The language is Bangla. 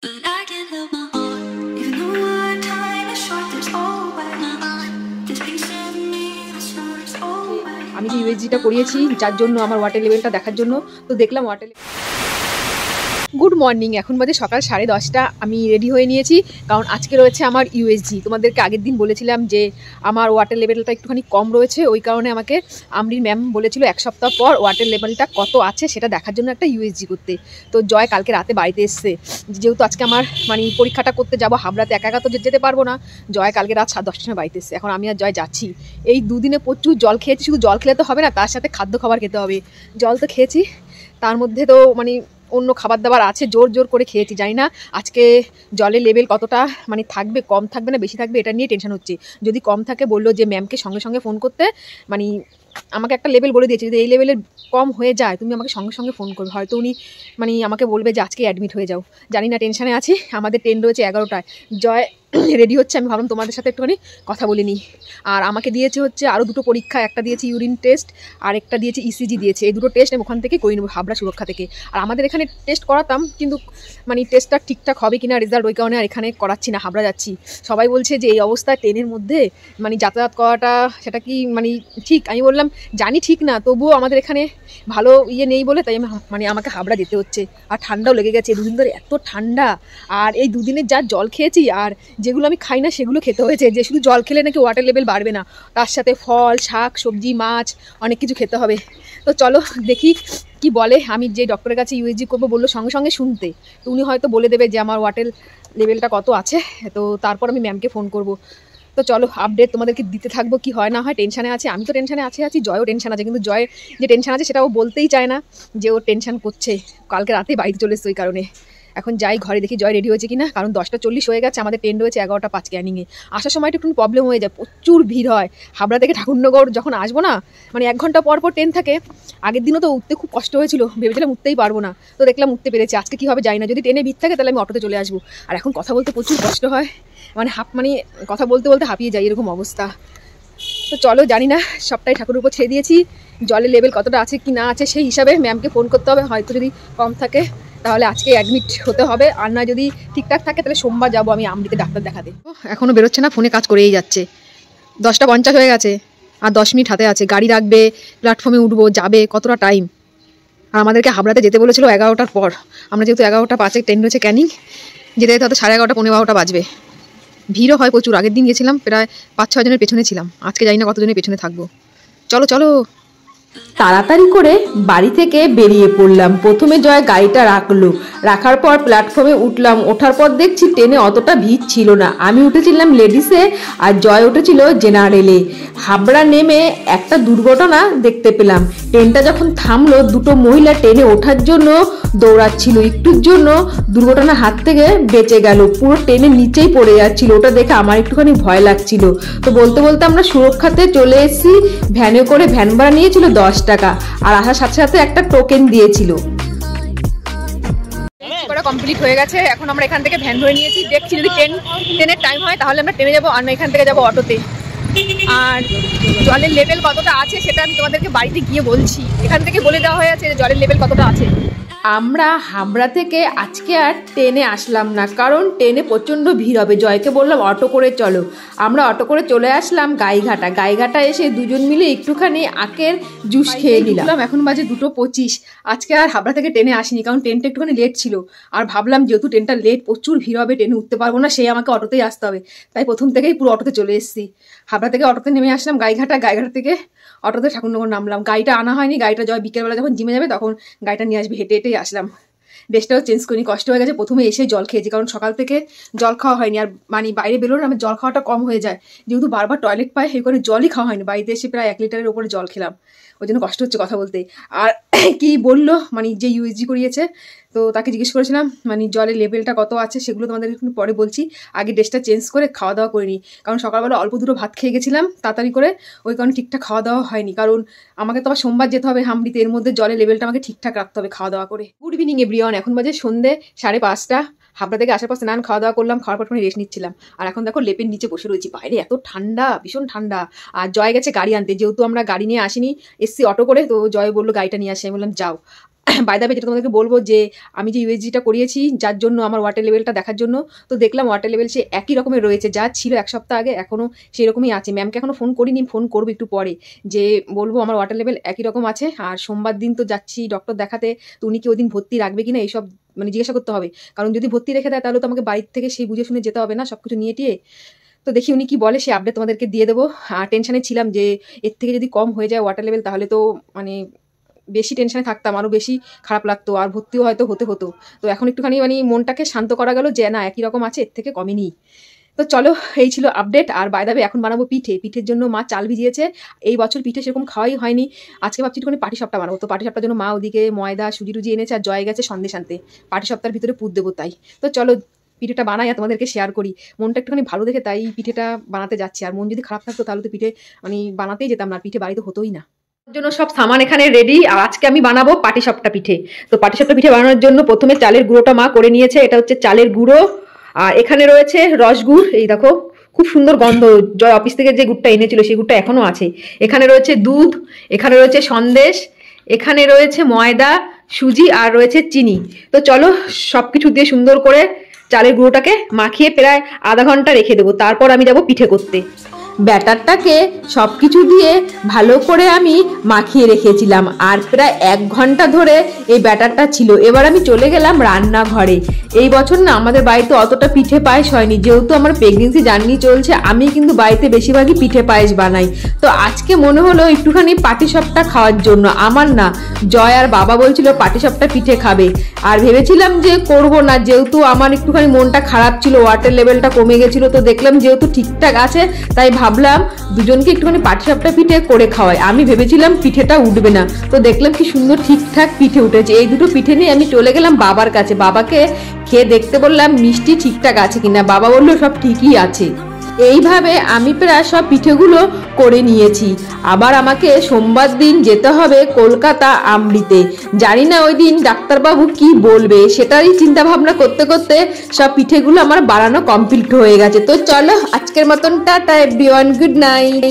But I can't help my heart. Even though our time is short, there's always this piece of me that's yours always. আমি যে ইউএসজিটা করিয়েছি যার জন্য আমার ওয়াটার লেভেলটা দেখার জন্য, তো দেখলাম ওয়াটার। গুড মর্নিং, এখন বাজে সকাল 10:30। আমি রেডি হয়ে নিয়েছি কারণ আজকে রয়েছে আমার ইউএসজি। তোমাদেরকে আগের দিন বলেছিলাম যে আমার ওয়াটার লেভেলটা একটুখানি কম রয়েছে, ওই কারণে আমাকে আমরির ম্যাম বলেছিল এক সপ্তাহ পর ওয়াটার লেভেলটা কত আছে সেটা দেখার জন্য একটা ইউএসজি করতে। তো জয় কালকে রাতে বাড়িতে এসছে, যেহেতু আজকে আমার পরীক্ষাটা করতে যাবো হাবড়াতে, একা একা তো যেতে পারবো না। জয় কালকে রাত 10:30টার সময় বাড়িতে এসছে। এখন আমি আর জয় যাচ্ছি। এই দুদিনে প্রচুর জল খেয়েছি, শুধু জল খেলে তো হবে না, তার সাথে খাদ্য খাবার খেতে হবে। জল তো খেয়েছি, তার মধ্যে তো অন্য খাবার দাবার আছে, জোর জোর করে খেয়েছি। জানি না আজকে জলের লেভেল কতটা থাকবে, কম থাকবে না বেশি থাকবে, এটা নিয়ে টেনশন হচ্ছে। যদি কম থাকে বললো যে ম্যামকে সঙ্গে সঙ্গে ফোন করতে, আমাকে একটা লেভেল বলে দিয়েছে, যদি এই লেভেলের কম হয়ে যায় তুমি আমাকে সঙ্গে সঙ্গে ফোন করবে। হয়তো উনি আমাকে বলবে যে আজকে অ্যাডমিট হয়ে যাও। জানি না, টেনশানে আছি। আমাদের ট্রেন রয়েছে 11টায়। জয় রেডি হচ্ছে, আমি ভাবলাম তোমাদের সাথে একটুখানি কথা বলে নিই। আর আমাকে দিয়েছে হচ্ছে আরও দুটো পরীক্ষা, একটা দিয়েছে ইউরিন টেস্ট আর একটা দিয়েছে ইসিজি দিয়েছে। এই দুটো টেস্ট আমি ওখান থেকে করে নেবো, হাবড়া সুরক্ষা থেকে। আর আমাদের এখানে টেস্ট করাতাম, কিন্তু টেস্টটা ঠিকঠাক হবে কিনা রেজাল্ট, ওই কারণে আর এখানে করাচ্ছি না, হাবড়া যাচ্ছি। সবাই বলছে যে এই অবস্থায় ট্রেনের মধ্যে যাতায়াত করাটা সেটা কি ঠিক? আমি বললাম জানি ঠিক না, তবুও আমাদের এখানে ভালো নেই বলে তাই আমি আমাকে হাবড়া যেতে হচ্ছে। আর ঠান্ডাও লেগে গেছে, দুদিন ধরে এত ঠান্ডা। আর এই দুদিনের যা জল খেয়েছি, আর যেগুলো আমি খাই না সেগুলো খেতে হয়েছে, যে শুধু জল খেলে নাকি ওয়াটার লেভেল বাড়বে না, তার সাথে ফল, শাক, সবজি, মাছ অনেক কিছু খেতে হবে। তো চলো দেখি কি বলে। আমি যে ডক্টরের কাছে ইউএসজি করবো বললো সঙ্গে সঙ্গে শুনতে, তো উনি হয়তো বলে দেবে যে আমার ওয়াটার লেভেলটা কত আছে। তো তারপর আমি ম্যামকে ফোন করব। তো চলো আপডেট তোমাদেরকে দিতে থাকবো, কি হয় না হয়। টেনশানে আছে, আমি তো টেনশানে আছি, জয়ও টেনশান আছে, কিন্তু জয়ের যে টেনশান আছে সেটা ও বলতেই চায় না, যে ও টেনশান করছে। কালকে রাতে বাড়িতে চলে এসছে ওই কারণে। এখন যাই ঘরে দেখি জয় রেডি হয়েছে কিনা, কারণ 10:40 হয়ে গেছে, আমাদের ট্রেন রয়েছে 11:05 ক্যানিংয়ে। আসার সময়টা একটু প্রবলেম হয়ে যায়, প্রচুর ভিড় হয়। হাবড়া থেকে ঠাকুরনগর যখন আসবো না, 1 ঘন্টা পর পর ট্রেন থাকে। আগের দিনও তো উঠতে খুব কষ্ট হয়েছিল, ভেবেছিলাম উঠতেই পারবো না, তো দেখলাম উঠতে পেরেছি। আজকে কী হবে জানি না, যদি ট্রেনে ভিড় থাকে তাহলে আমি অটোতে চলে আসবো। আর এখন কথা বলতে প্রচুর কষ্ট হয়, কথা বলতে বলতে হাঁপিয়ে যাই, এরকম অবস্থা। তো চলো, জানি না, সবটাই ঠাকুরের উপর ছেড়ে দিয়েছি। জলের লেভেল কতটা আছে কি না আছে সেই হিসাবে ম্যামকে ফোন করতে হবে। হয়তো যদি কম থাকে তাহলে আজকে অ্যাডমিট হতে হবে, আর না যদি ঠিকঠাক থাকে তাহলে সোমবার যাবো আমি আমরিতে ডাক্তার দেখাতে। এখনও বেরোচ্ছে না, ফোনে কাজ করেই যাচ্ছে। 10:50 হয়ে গেছে, আর 10 মিনিট হাতে আছে। গাড়ি রাখবে, প্ল্যাটফর্মে উঠবো, যাবে, কতটা টাইম। আর আমাদেরকে হাবড়াতে যেতে বলেছিল 11টার পর। আমরা যেহেতু 11:05 ট্রেন রয়েছে ক্যানিং, যেতে যেতে হয়তো 11:30 পৌনে 12টা বাজবে। ভিড়ও হয় প্রচুর। আগের দিন গেছিলাম প্রায় 5-6 জনের পেছনে ছিলাম, আজকে জানি না কতজনের পেছনে থাকবো। চলো চলো। তাড়াতাড়ি করে বাড়ি থেকে বেরিয়ে পড়লাম। প্রথমে জয় গাড়িটা রাখার পর প্ল্যাটফর্মে উঠলাম। ওঠার পর দেখছি ট্রেনে অতটা ভিড় ছিল না। আমি উঠেছিলাম লেডিসে আর জয় উঠেছিল জেনারেলে। হাবড়া নেমে একটা দুর্ঘটনা দেখতে পেলাম। ট্রেনটা যখন থামলো, দুটো মহিলা ট্রেনে ওঠার জন্য দৌড়াচ্ছিল। একটুর জন্য দুর্ঘটনার হাত থেকে বেঁচে গেল, পুরো ট্রেনের নিচেই পড়ে যাচ্ছিল। ওটা দেখে আমার একটুখানি ভয় লাগছিল। তো বলতে বলতে আমরা সুরক্ষাতে চলে এসেছি। ভ্যানে করে, ভ্যান ভাড়া নিয়েছিল 10 টাকা, আর আসার সাথে সাথে একটা টোকেন দিয়েছিল। কমপ্লিট হয়ে গেছে। এখন আমরা এখান থেকে ভ্যান ধরে নিয়েছি, দেখছি যদি ট্রেনের টাইম হয় তাহলে আমরা ট্রেনে যাবো, আর না এখান থেকে যাবো অটোতে। আর জলের লেভেল কতটা আছে সেটা আমি তোমাদেরকে বাড়িতে গিয়ে বলছি। এখান থেকে বলে দেওয়া হয়ে আছে যে জলের লেভেল কতটা আছে। আমরা হাবড়া থেকে আজকে আর ট্রেনে আসলাম না, কারণ ট্রেনে প্রচণ্ড ভিড় হবে। জয়কে বললাম অটো করে চলো। আমরা অটো করে চলে আসলাম গাইঘাটা এসে দুজন মিলে একটুখানি আখের জুস খেয়ে নিলাম। এখন বাজে 2:25। আজকে আর হাবড়া থেকে ট্রেনে আসিনি, কারণ ট্রেনটা একটুখানি লেট ছিল। আর ভাবলাম যেহেতু ট্রেনটা লেট, প্রচুর ভিড় হবে, ট্রেনে উঠতে পারবো না, সেই আমাকে অটোতেই আসতে হবে। তাই প্রথম থেকেই পুরো অটোতে চলে এসেছি। হাবড়া থেকে অটোতে নেমে আসলাম গাইঘাটা থেকে অটোতে ঠাকুরনগর নামলাম। গাড়িটা আনা হয়নি, গাড়িটা জয় বিকেলবেলা যখন জিমে যাবে তখন গাড়িটা নিয়ে আসবে। হেঁটে হেঁটেই আসলাম, ড্রেসটাও চেঞ্জ করিনি, কষ্ট হয়ে গেছে। প্রথমে এসে জল খেয়েছি, কারণ সকাল থেকে জল খাওয়া হয়নি। আর বাইরে বেরোলে আমার জল খাওয়াটা কম হয়ে যায়, যেহেতু বারবার টয়লেট পাই, সেই করে জলই খাওয়া হয়নি। বাড়িতে এসে প্রায় 1 লিটারের উপরে জল খেলাম, ওই জন্য কষ্ট হচ্ছে কথা বলতে। আর কি বললো যে ইউএসজি করিয়েছে, তো তাকে জিজ্ঞেস করেছিলাম জলের লেভেলটা কত আছে, সেগুলো তোমাদের একটু পরে বলছি। আগে ড্রেসটা চেঞ্জ করে খাওয়া দাওয়া করিনি, কারণ সকালবেলা অল্প দুটো ভাত খেয়ে গেছিলাম তাড়াতাড়ি করে, ওই কারণে ঠিকঠাক খাওয়া দাওয়া হয়নি। কারণ আমাকে তো আবার সোমবার যেতে হবে হামড়িতে, এর মধ্যে জলের লেভেলটা আমাকে ঠিকঠাক রাখতে হবে খাওয়া দাওয়া করে। গুড ইভিনিং এভরিওয়ান, এখন বাজে সন্ধ্যে 5:30। হাবড়া থেকে আসার পর স্নান খাওয়া দাওয়া করলাম, খাওয়ার পর রেস্ট নিচ্ছিলাম। আর এখন দেখো লেপের নিচে বসে রয়েছি, বাইরে এত ঠান্ডা, ভীষণ ঠান্ডা। আর জয় গেছে গাড়ি আনতে, যেহেতু আমরা গাড়ি নিয়ে আসিনি, এসছি অটো করে, তো জয় বললো গাড়িটা নিয়ে আসে। আমি বললাম যাও। বাই দ্য ওয়ে যেটা তোমাদেরকে বলবো যে আমি যে ইউএসজিটা করিয়েছি যার জন্য আমার ওয়াটার লেভেলটা দেখার জন্য, তো দেখলাম ওয়াটার লেভেল সে একই রকমের রয়েছে, যা ছিল এক সপ্তাহ আগে এখনও সেই রকমই আছে। ম্যামকে এখনও ফোন করিনি, ফোন করবো একটু পরে, যে বলবো আমার ওয়াটার লেভেল একই রকম আছে। আর সোমবার দিন তো যাচ্ছি ডক্টর দেখাতে, তো উনি কি ওই দিন ভর্তি রাখবে কিনা এইসব মানে জিজ্ঞাসা করতে হবে, কারণ যদি ভর্তি রেখে দেয় তাহলে তো আমাকে বাড়ির থেকে সেই বুঝে শুনে যেতে হবে না, সব কিছু নিয়ে টিয়ে। তো দেখি উনি কি বলে, সেই আপডেট তোমাদেরকে দিয়ে দেবো। আর টেনশনে ছিলাম যে এর থেকে যদি কম হয়ে যায় ওয়াটার লেভেল তাহলে তো মানে বেশি টেনশনে থাকতাম, আরও বেশি খারাপ লাগতো, আর ভর্তিও হয়তো হতো। তো এখন একটুখানি মানে মনটাকে শান্ত করা গেল যে না একই রকম আছে, এর থেকে কমেনি। তো চলো, এই ছিল আপডেট। আর বাই দ্য ওয়ে এখন বানাবো পিঠের জন্য মা চাল ভিজিয়েছে। এই বছর পিঠে সেরকম খাওয়াই হয়নি, আজকে ভাবছি একটুখানি পাটিসাপটা বানাবো। তো পাটিসাপটার জন্য মা ওদিকে ময়দা সুজি টুজি এনেছে, আর জয় গেছে সন্দেশ আনতে, পাটিসাপটার ভিতরে পুর দেবো তাই। তো চলো পিঠেটা বানাই আর তোমাদেরকে শেয়ার করি। মনটা একটুখানি ভালো দেখে তাই পিঠেটা বানাতে যাচ্ছি, আর মন যদি খারাপ থাকতো তাহলে তো পিঠে মানে বানাতেই যেতাম না, পিঠে বাড়িতে হতোই না। জন্য সব সামান এখানে রেডি। আর আজকে আমি বানাবো পাটিসাপটা পিঠে। তো পাটিসাপটা পিঠে বানানোর জন্য প্রথমে চালের গুঁড়োটা মা করে নিয়েছে, এটা হচ্ছে চালের গুঁড়ো। আর এখানে রয়েছে রসগুড়, এই দেখো খুব সুন্দর গন্ধ, জয় অফিস থেকে যে গুড়টা এনেছিল সেই গুড়টা এখনো আছে। এখানে রয়েছে দুধ, এখানে রয়েছে সন্দেশ, এখানে রয়েছে ময়দা সুজি, আর রয়েছে চিনি। তো চলো সবকিছু দিয়ে সুন্দর করে চালের গুঁড়োটাকে মাখিয়ে প্রায় আধা ঘন্টা রেখে দেবো, তারপর আমি যাব পিঠে করতে। ব্যাটারটাকে সব কিছু দিয়ে ভালো করে আমি মাখিয়ে রেখেছিলাম, আর প্রায় 1 ঘন্টা ধরে এই ব্যাটারটা ছিল। এবার আমি চলে গেলাম রান্নাঘরে। এই বছর না আমাদের বাড়িতে অতটা পিঠে পায়েস হয়নি, যেহেতু আমার প্রেগনেন্সি জার্নি চলছে, আমি কিন্তু বাড়িতে বেশিরভাগই পিঠে পায়েস বানাই। তো আজকে মনে হলো একটুখানি পাটিসাপটা খাওয়ার জন্য, আমার না জয় আর বাবা বলছিল পাটিসাপটা পিঠে খাবে, আর ভেবেছিলাম যে করব না, যেহেতু আমার একটুখানি মনটা খারাপ ছিল, ওয়াটার লেভেলটা কমে গেছিল। তো দেখলাম যেহেতু ঠিকঠাক আছে, তাই ভাবলাম দুজনকে একটুখানি পাটিসাপটা পিঠে করে খাওয়াই। আমি ভেবেছিলাম পিঠেটা উঠবে না, তো দেখলাম কি সুন্দর ঠিকঠাক পিঠে উঠেছে। এই দুটো পিঠে নিয়ে আমি চলে গেলাম বাবার কাছে, বাবাকে খেয়ে দেখতে বললাম মিষ্টি ঠিকঠাক আছে কিনা। বাবা বললো সব ঠিকই আছে। এইভাবে আমি প্রায় সব পিঠেগুলো করে নিয়েছি। আবার আমাকে সোমবার দিন যেতে হবে কলকাতা আমৃতে। জানি না ওই দিন ডাক্তারবাবু কি বলবে, সেটারই চিন্তা ভাবনা করতে করতে সব পিঠেগুলো আমার বানানো কমপ্লিট হয়ে গেছে। তো চলো আজকের মতন টাটা এভরিওয়ান, গুড নাইট।